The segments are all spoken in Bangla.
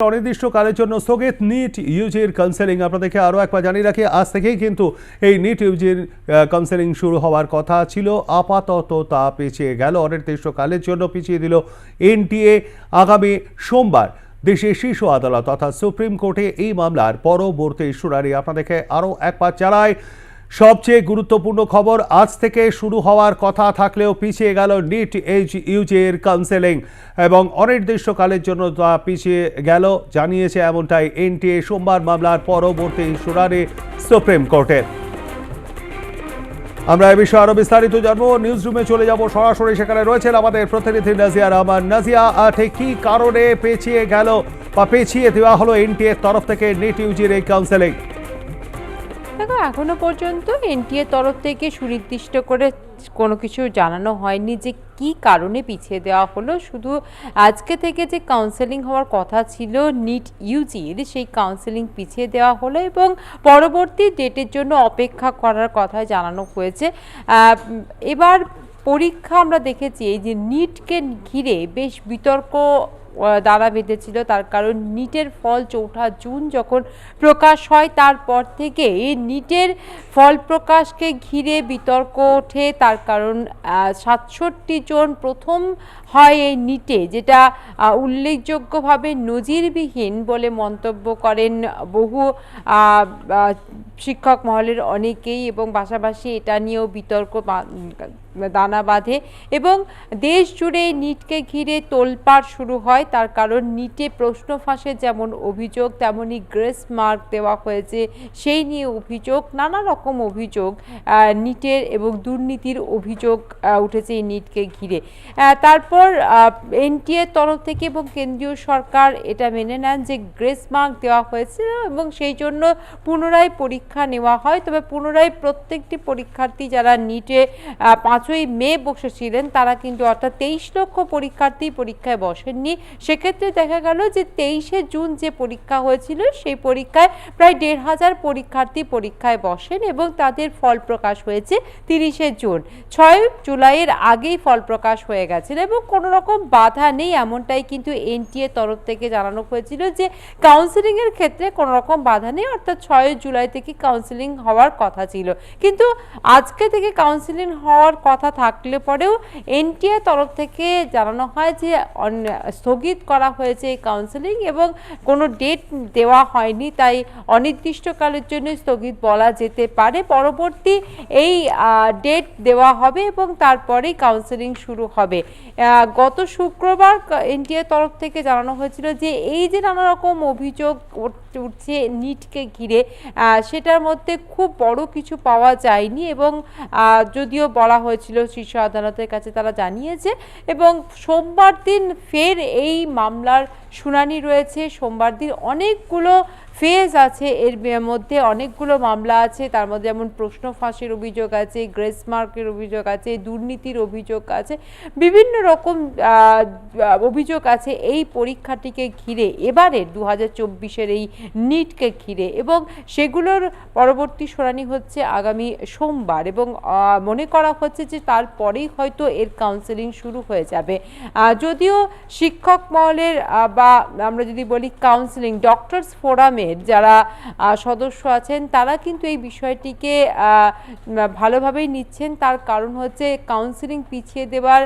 অনির্দিষ্টকালের জন্য স্থগিত নিট ইউজির কাউন্সেলিং। আপনাদেরকে আরও একবার জানিয়ে রাখি, আজ থেকেই কিন্তু এই নিট ইউজির কাউন্সেলিং শুরু হওয়ার কথা ছিল, আপাতত তা পিছিয়ে গেল। অনির্দিষ্টকালের জন্য পিছিয়ে দিল এনটিএ। আগামী সোমবার দেশের শীর্ষ আদালত অর্থাৎ সুপ্রিম কোর্টে এই মামলার পরবর্তী শুনানি। আপনাদেরকে আরও একবার জানাই, সবচেয়ে গুরুত্বপূর্ণ খবর, আজ থেকে শুরু হওয়ার কথা থাকলেও পিছিয়ে গেল নিট ইউজির কাউন্সেলিং এবং অনির্দিষ্টকালের জন্য তা পিছিয়ে গেল, জানিয়েছে এমনটাই এনটিএ। সোমবার মামলার পরবর্তী শুনানি সুপ্রিম কোর্টের। আমরা এ বিষয়ে আরো বিস্তারিত জানবো। নিউজ রুমে চলে যাব সরাসরি, সেখানে রয়েছেন আমাদের প্রতিনিধি নাজিয়া রহমান। নাজিয়া, ঠিক কি কারণে পেছিয়ে গেল বা পেছিয়ে দেওয়া হলো এনটিএ তরফ থেকে নিট ইউজির এই কাউন্সেলিং? দেখো, এখনো পর্যন্ত এনটিএ তরফ থেকে সুনির্দিষ্ট করে কোনো কিছু জানানো হয়নি যে কি কারণে পিছিয়ে দেওয়া হলো। শুধু আজকে থেকে যে কাউন্সেলিং হওয়ার কথা ছিল নিট ইউজির, সেই কাউন্সেলিং পিছিয়ে দেওয়া হলো এবং পরবর্তী ডেটের জন্য অপেক্ষা করার কথা জানানো হয়েছে। এবার পরীক্ষা আমরা দেখেছি এই যে নিটকে ঘিরে বেশ বিতর্ক দাঁড়া বেঁধেছিল, তার কারণ নিটের ফল 4 জুন যখন প্রকাশ হয়, তারপর থেকে নিটের ফল প্রকাশকে ঘিরে বিতর্ক ওঠে। তার কারণ 67 জন প্রথম হয় এই নিটে, যেটা উল্লেখযোগ্যভাবে নজিরবিহীন বলে মন্তব্য করেন বহু শিক্ষক মহলের অনেকেই এবং পাশাপাশি এটা নিয়েও বিতর্ক দানা বাঁধে এবং দেশ জুড়ে নিটকে ঘিরে তোলপাড় শুরু হয়। তার কারণ নিটে প্রশ্ন ফাঁসের যেমন অভিযোগ, তেমনি গ্রেস মার্ক দেওয়া হয়েছে সেই নিয়ে অভিযোগ, নানা রকম অভিযোগ নিটের এবং দুর্নীতির অভিযোগ উঠেছে এই নিটকে ঘিরে। তারপর এনটিএ তরফ থেকে এবং কেন্দ্রীয় সরকার এটা মেনে নেন যে গ্রেস মার্ক দেওয়া হয়েছে এবং সেই জন্য পুনরায় পরীক্ষা নেওয়া হয়। তবে পুনরায় প্রত্যেকটি পরীক্ষার্থী যারা নিটে 5ই মে বসেছিলেন, তারা কিন্তু অর্থাৎ 23 লক্ষ পরীক্ষার্থী পরীক্ষায় বসেননি। সেক্ষেত্রে দেখা গেল যে 23শে জুন যে পরীক্ষা হয়েছিল, সেই পরীক্ষায় প্রায় 1,500 পরীক্ষার্থী পরীক্ষায় বসেন এবং তাদের ফল প্রকাশ হয়েছে 30শে জুন। 6 জুলাইয়ের আগেই ফল প্রকাশ হয়ে গেছিল এবং কোনো রকম বাধা নেই, এমনটাই কিন্তু এনটিএ তরফ থেকে জানানো হয়েছিল যে কাউন্সেলিংয়ের ক্ষেত্রে কোনো রকম বাধা নেই, অর্থাৎ 6 জুলাই থেকে কাউন্সেলিং হওয়ার কথা ছিল। কিন্তু আজকে থেকে কাউন্সেলিং হওয়ার কথা থাকলে পরেও এনটিএ তরফ থেকে জানানো হয় যে স্থগিত করা হয়েছে এই কাউন্সেলিং এবং কোনো ডেট দেওয়া হয়নি, তাই অনির্দিষ্টকালের জন্য স্থগিত বলা যেতে পারে। পরবর্তী এই ডেট দেওয়া হবে এবং তারপরেই কাউন্সেলিং শুরু হবে। গত শুক্রবার এনটিএ তরফ থেকে জানানো হয়েছিল যে এই যে নানা রকম অভিযোগ উঠছে নিটকে ঘিরে, সেটার মধ্যে খুব বড় কিছু পাওয়া যায়নি এবং যদিও বলা হয়েছিল শীর্ষ আদালতের কাছে, তারা জানিয়েছে। এবং সোমবার দিন ফের এই মামলার শুনানি রয়েছে। সোমবার দিন অনেকগুলো ফেজ আছে, এর মধ্যে অনেকগুলো মামলা আছে, তার মধ্যে যেমন প্রশ্ন ফাঁসের অভিযোগ আছে, গ্রেস মার্কের অভিযোগ আছে, দুর্নীতির অভিযোগ আছে, বিভিন্ন রকম অভিযোগ আছে এই পরীক্ষাটিকে ঘিরে, এবারে 2024-এর এই নিটকে ঘিরে, এবং সেগুলোর পরবর্তী শুনানি হচ্ছে আগামী সোমবার এবং মনে করা হচ্ছে যে তারপরেই হয়তো এর কাউন্সেলিং শুরু হয়ে যাবে। যদিও শিক্ষক মহলের বা আমরা যদি বলি কাউন্সেলিং ডক্টরস ফোরামে যারা সদস্য আছেন, তারা কিন্তু এই বিষয়টিকে ভালোভাবেই নিচ্ছেন। তার কারণ হচ্ছে কাউন্সেলিং পিছিয়ে দেওয়ার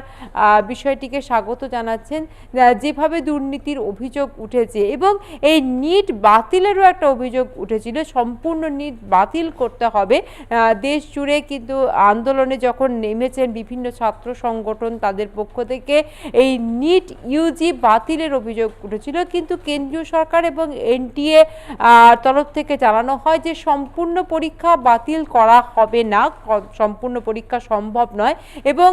বিষয়টিকে স্বাগত জানাচ্ছেন, যেভাবে দুর্নীতির অভিযোগ উঠেছে এবং এই নিট বাতিলেরও একটা অভিযোগ উঠেছিল। সম্পূর্ণ নিট বাতিল করতে হবে। দেশ জুড়ে কিন্তু আন্দোলনে যখন নেমেছেন বিভিন্ন ছাত্র সংগঠন, তাদের পক্ষ থেকে এই নিট ইউজি বাতিলের অভিযোগ উঠেছিল, কিন্তু কেন্দ্রীয় সরকার এবং এনটিএ তরফ থেকে জানানো হয় যে সম্পূর্ণ পরীক্ষা বাতিল করা হবে না, সম্পূর্ণ পরীক্ষা সম্ভব নয় এবং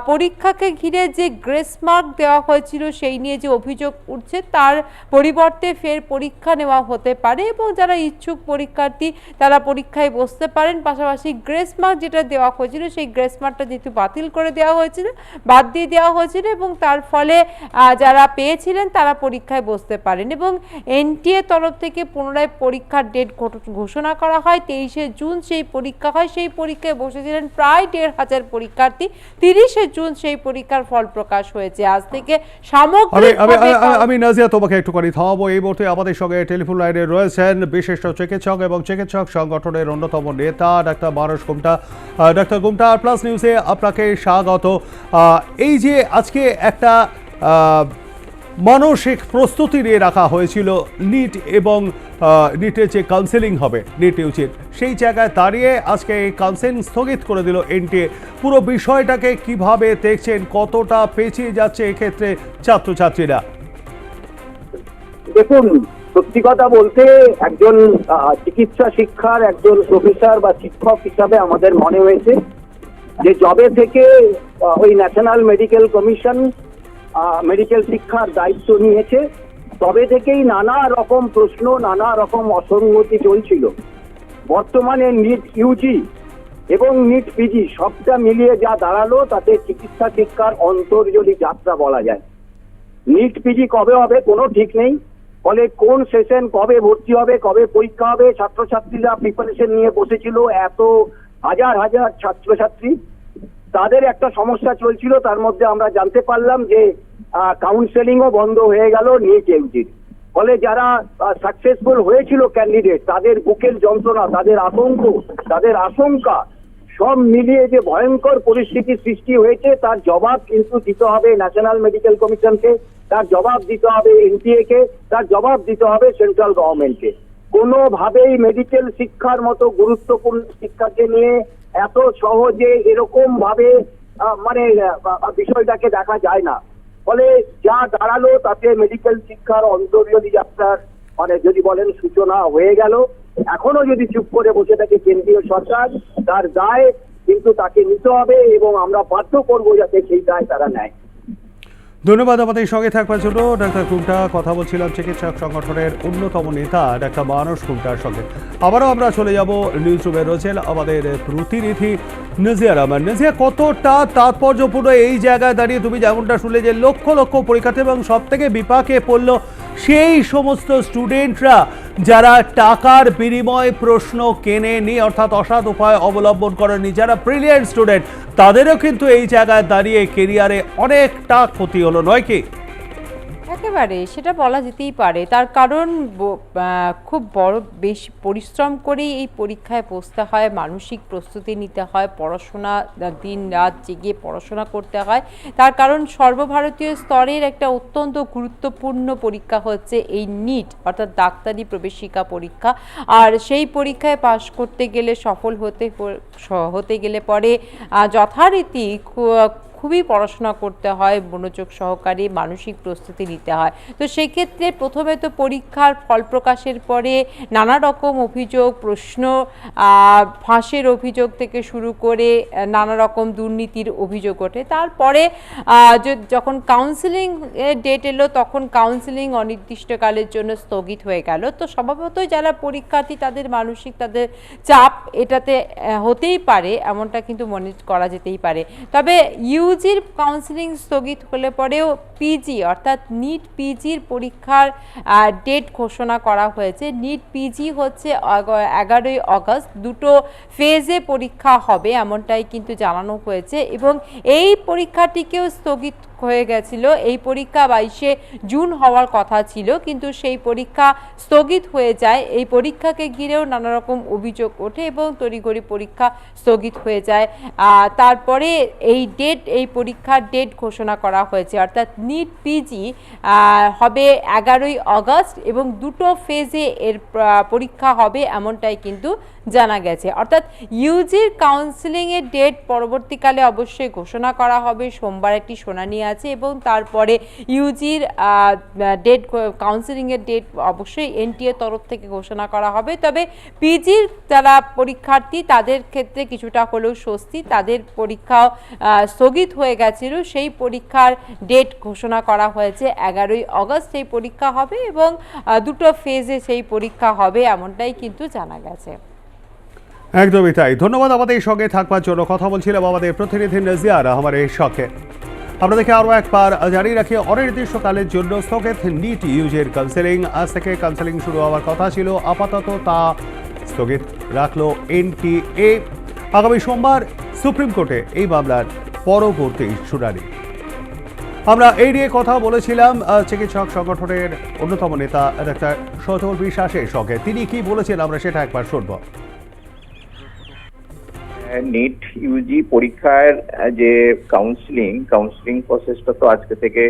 পরীক্ষাকে ঘিরে যে গ্রেস মার্ক দেওয়া হয়েছিল সেই নিয়ে যে অভিযোগ উঠছে, তার পরিবর্তে ফের পরীক্ষা নেওয়া হতে পারে এবং যারা ইচ্ছুক পরীক্ষার্থী তারা পরীক্ষায় বসতে পারেন। পাশাপাশি গ্রেস মার্ক যেটা দেওয়া হয়েছিল, সেই গ্রেস মার্কটা যেহেতু বাতিল করে দেওয়া হয়েছিল, বাদ দিয়ে দেওয়া হয়েছিল এবং তার ফলে যারা পেয়েছিলেন তারা পরীক্ষায় বসতে পারেন। এবং এনটিএ তরফ থেকে পুনরায় পরীক্ষার ডেট ঘোষণা করা হয়। 23শে জুন সেই পরীক্ষা হয়। সেই পরীক্ষায় বসেছিলেন প্রায় ১,৫০০ পরীক্ষার্থী। ৩০শে জুন সেই পরীক্ষার ফল প্রকাশ হয়েছে। আজ থেকে আমি নাজিয়া তোমাকে একটুখানি থামাবো। এই মুহূর্তে আমাদের সঙ্গে টেলিফোন লাইনে রয়েছেন বিশিষ্ট চিকিৎসক এবং চিকিৎসক সংগঠনের অন্যতম নেতা ডাক্তার মানস গুমটা। ডাক্তার গুমটা, প্লাস নিউজে আপনাকে স্বাগত। এই যে আজকে একটা মানসিক প্রস্তুতি নিয়ে রাখা হয়েছিল নিট এবং নিটের যে কাউন্সেলিং হবে নিট ইউজির, সেই জায়গায় দাঁড়িয়ে আজকে এই কাউন্সেলিং স্থগিত করে দিল এনটিএ। পুরো বিষয়টাকে কিভাবে দেখছেন, কতটা পেছিয়ে যাচ্ছে এক্ষেত্রে ছাত্রছাত্রীরা? দেখুন, সত্যি কথা বলতে একজন চিকিৎসা শিক্ষার একজন প্রফেসর বা শিক্ষক হিসাবে আমাদের মনে হয়েছে যে জবে থেকে ওই ন্যাশনাল মেডিকেল কমিশন মেডিকেল শিক্ষার দায়িত্ব নিয়েছে, তবে থেকেই নানা রকম প্রশ্ন, নানা রকম অসঙ্গতি চলছিল। বর্তমানে নিট ইউজি এবং নিট পিজি সবটা মিলিয়ে যা দাঁড়ালো, তাতে চিকিৎসা শিক্ষার অন্তর্জলি যাত্রা বলা যায়। নিট পিজি কবে হবে কোনো ঠিক নেই, ফলে কোন সেশন কবে ভর্তি হবে, কবে পরীক্ষা হবে, ছাত্রছাত্রীরা প্রিপারেশন নিয়ে বসেছিল, এত হাজার হাজার ছাত্রছাত্রী, তাদের একটা সমস্যা চলছিল। তার মধ্যে আমরা জানতে পারলাম যে কাউন্সেলিংও বন্ধ হয়ে গেল নিট ইউজির। ফলে যারা সাকসেসফুল হয়েছিল ক্যান্ডিডেট, তাদের বুকের যন্ত্রণা, তাদের আতঙ্ক, তাদের আশঙ্কা সব মিলিয়ে যে ভয়ঙ্কর পরিস্থিতির সৃষ্টি হয়েছে, তার জবাব কিন্তু দিতে হবে ন্যাশনাল মেডিকেল কমিশনকে, তার জবাব দিতে হবে এনটিএ কে, তার জবাব দিতে হবে সেন্ট্রাল গভর্নমেন্টকে। কোনোভাবেই মেডিকেল শিক্ষার মতো গুরুত্বপূর্ণ শিক্ষাকে নিয়ে এত সহজে এরকম ভাবে বিষয়টাকে দেখা যায় না। ফলে যা দাঁড়ালো, তাতে মেডিকেল শিক্ষার অন্তর্জলি যাত্রার যদি বলেন সূচনা হয়ে গেল। এখনো যদি চুপ করে বসে থাকে কেন্দ্রীয় সরকার, তার দায় কিন্তু তাকে নিতে হবে এবং আমরা বাধ্য করবো যাতে সেই দায় তারা নেয়। ধন্যবাদ আমাদের সঙ্গে থাকবার জন্য ডাক্তার গুমটা। কথা বলছিলাম চিকিৎসক সংগঠনের অন্যতম নেতা ডাক্তার মানস গুমটার সঙ্গে। আবারও আমরা চলে যাব নিউজ রুমে, রয়েছেন আমাদের প্রতিনিধি নাজিয়া রহমান। নাজিয়া, কতটা তাৎপর্যপূর্ণ এই জায়গায় দাঁড়িয়ে তুমি যেমনটা শুনলে যে লক্ষ লক্ষ পরীক্ষার্থী এবং সব থেকে বিপাকে পড়ল সেই সমস্ত স্টুডেন্টরা যারা টাকার বিনিময়ে প্রশ্ন কেনেনি, অর্থাৎ অসৎ উপায় অবলম্বন করেনি, যারা ব্রিলিয়েন্ট স্টুডেন্ট, তাদেরও কিন্তু এই জায়গায় দাঁড়িয়ে কেরিয়ারে অনেকটা ক্ষতি হলো, নয় কি? একেবারে সেটা বলা যেতেই পারে। তার কারণ খুব বড় বেশি পরিশ্রম করেই এই পরীক্ষায় বসতে হয়, মানসিক প্রস্তুতি নিতে হয়, পড়াশোনা দিন রাত জেগে পড়াশোনা করতে হয়। তার কারণ সর্বভারতীয় স্তরের একটা অত্যন্ত গুরুত্বপূর্ণ পরীক্ষা হচ্ছে এই নিট, অর্থাৎ ডাক্তারি প্রবেশিকা পরীক্ষা। আর সেই পরীক্ষায় পাশ করতে গেলে, সফল হতে গেলে পরে যথারীতি খুবই পড়াশোনা করতে হয়, মনোযোগ সহকারে মানসিক প্রস্তুতি নিতে হয়। তো সেক্ষেত্রে প্রথমে তো পরীক্ষার ফল প্রকাশের পরে নানা রকম অভিযোগ, প্রশ্ন, ফাঁসের অভিযোগ থেকে শুরু করে নানা রকম দুর্নীতির অভিযোগ ওঠে। তারপরে যখন কাউন্সেলিং ডেট এলো, তখন কাউন্সেলিং অনির্দিষ্টকালের জন্য স্থগিত হয়ে গেল। তো স্বভাবতই যারা পরীক্ষার্থী, তাদের মানসিক তাদের চাপ এটাতে হতেই পারে, এমনটা কিন্তু মনে করা যেতেই পারে। তবে ইউজির কাউন্সেলিং স্থগিত হলে পরেও পিজি অর্থাৎ নিট পিজির পরীক্ষার ডেট ঘোষণা করা হয়েছে। নিট পিজি হচ্ছে 11ই আগস্ট, দুটো ফেজে পরীক্ষা হবে এমনটাই কিন্তু জানানো হয়েছে। এবং এই পরীক্ষাটিকেও স্থগিত হয়ে গেছিল। এই পরীক্ষা 22শে জুন হওয়ার কথা ছিল, কিন্তু সেই পরীক্ষা স্থগিত হয়ে যায়। এই পরীক্ষাকে ঘিরেও নানা রকম অভিযোগ ওঠে এবং তড়িঘড়ি পরীক্ষা স্থগিত হয়ে যায়। তারপরে এই পরীক্ষার ডেট ঘোষণা করা হয়েছে, অর্থাৎ নিট পিজি হবে 11ই আগস্ট এবং দুটো ফেজে এর পরীক্ষা হবে এমনটাই কিন্তু জানা গেছে। অর্থাৎ ইউজির কাউন্সেলিংয়ের ডেট পরবর্তীকালে অবশ্যই ঘোষণা করা হবে। সোমবার একটি শুনানি আছে এবং তারপরে ইউজির ডেট, কাউন্সেলিংয়ের ডেট অবশ্যই এনটিএ তরফ থেকে ঘোষণা করা হবে। তবে পিজির যারা পরীক্ষার্থী, তাদের ক্ষেত্রে কিছুটা হলেও স্বস্তি, তাদের পরীক্ষা স্থগিত হয়ে গেছিল, সেই পরীক্ষার ডেট ঘোষণা করা হয়েছে 11ই আগস্ট সেই পরীক্ষা হবে এবং দুটো ফেজে সেই পরীক্ষা হবে এমনটাই কিন্তু জানা গেছে। একদমই তাই। ধন্যবাদ আমাদের সঙ্গে থাকবার জন্য। কথা বলছিলাম আমাদের প্রতিনিধি নাজিয়া রহমানের সঙ্গে। আপনাদেরকে আরও একবার জানিয়ে রাখি, অনির্দিষ্টকালের জন্য স্থগিত নিট ইউজির কাউন্সেলিং। আজ থেকে কাউন্সেলিং শুরু হওয়ার কথা ছিল, আপাতত তা স্থগিত রাখলো এনটিএ। আগামী সোমবার সুপ্রিম কোর্টে এই মামলার পরবর্তী শুনানি। আমরা এই নিয়ে কথা বলেছিলাম চিকিৎসক সংগঠনের অন্যতম নেতা ডাক্তার সজল বিশ্বাসের সঙ্গে। তিনি কি বলেছেন আমরা সেটা একবার শুনব। নিট ইউজি পরীক্ষার যে কাউন্সিলিং প্রসেসটা তো আজকে থেকে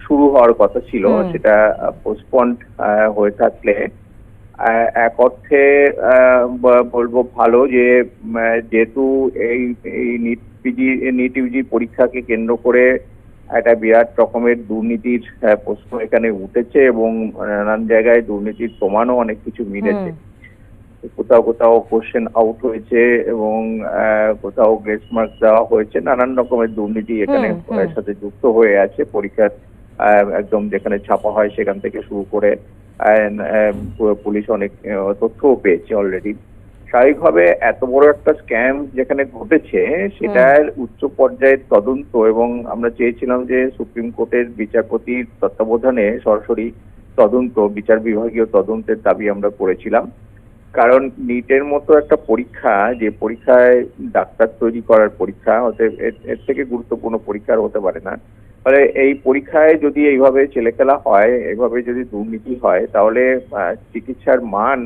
শুরু হওয়ার কথা ছিল, সেটা পোস্টপন্ড হয়ে থাকলে এক অর্থে বলবো ভালো, যে যেহেতু এই নিট ইউজি পরীক্ষাকে কেন্দ্র করে একটা বিরাট রকমের দুর্নীতির প্রশ্ন এখানে উঠেছে এবং নানান জায়গায় দুর্নীতির প্রমাণও অনেক কিছু মিলেছে। কোথাও কোথাও কোশ্চেন আউট হয়েছে এবং কোথাও গ্রেস মার্ক দেওয়া হয়েছে, নানান রকমের দুর্নীতি এখানে সাথে যুক্ত হয়ে আছে। পরীক্ষার একদম যেখানে ছাপা হয় সেখান থেকে শুরু করে পুলিশ অনেক তথ্যও পেয়েছে অলরেডি। স্বাভাবিকভাবে এত বড় একটা স্ক্যাম যেখানে ঘটেছে সেটার উচ্চ পর্যায়ের তদন্ত, এবং আমরা চেয়েছিলাম যে সুপ্রিম কোর্টের বিচারপতির তত্ত্বাবধানে সরাসরি তদন্ত, বিচার বিভাগীয় তদন্তের দাবি আমরা করেছিলাম। কারণ নিটের মতো একটা পরীক্ষা, যে পরীক্ষায় ডাক্তার তৈরি করার পরীক্ষা, অতএব এর থেকে গুরুত্বপূর্ণ পরীক্ষা আর হতে পারে না। ফলে এই পরীক্ষায় যদি এইভাবে ছেলেখেলা হয়, এইভাবে যদি দুর্নীতি হয়, তাহলে চিকিৎসার মান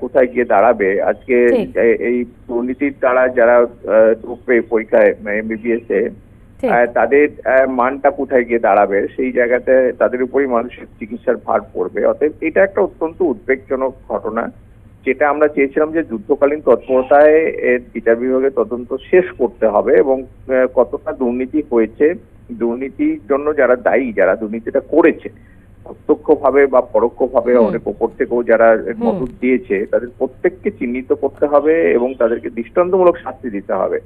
কোথায় গিয়ে দাঁড়াবে? আজকে এই দুর্নীতির দ্বারা যারা ঢুকবে পরীক্ষায় এমবিবিএস এ, তাদের মানটা কোথায় গিয়ে দাঁড়াবে? সেই জায়গাতে তাদের উপরই মানুষের চিকিৎসার ভার পড়বে। অতএব এটা একটা অত্যন্ত উদ্বেগজনক ঘটনা, যেটা আমরা চেয়েছিলাম যে যুদ্ধকালীন তৎপরতায় এর বিচার বিভাগের তদন্ত শেষ করতে হবে এবং কতটা দুর্নীতি হয়েছে, দুর্নীতির জন্য যারা দায়ী, যারা দুর্নীতিটা করেছে প্রত্যক্ষভাবে বা পরোক্ষভাবে, অনেক ওপর থেকেও যারা মদত দিয়েছে, তাদের প্রত্যেককে চিহ্নিত করতে হবে এবং তাদেরকে দৃষ্টান্তমূলক শাস্তি দিতে হবে।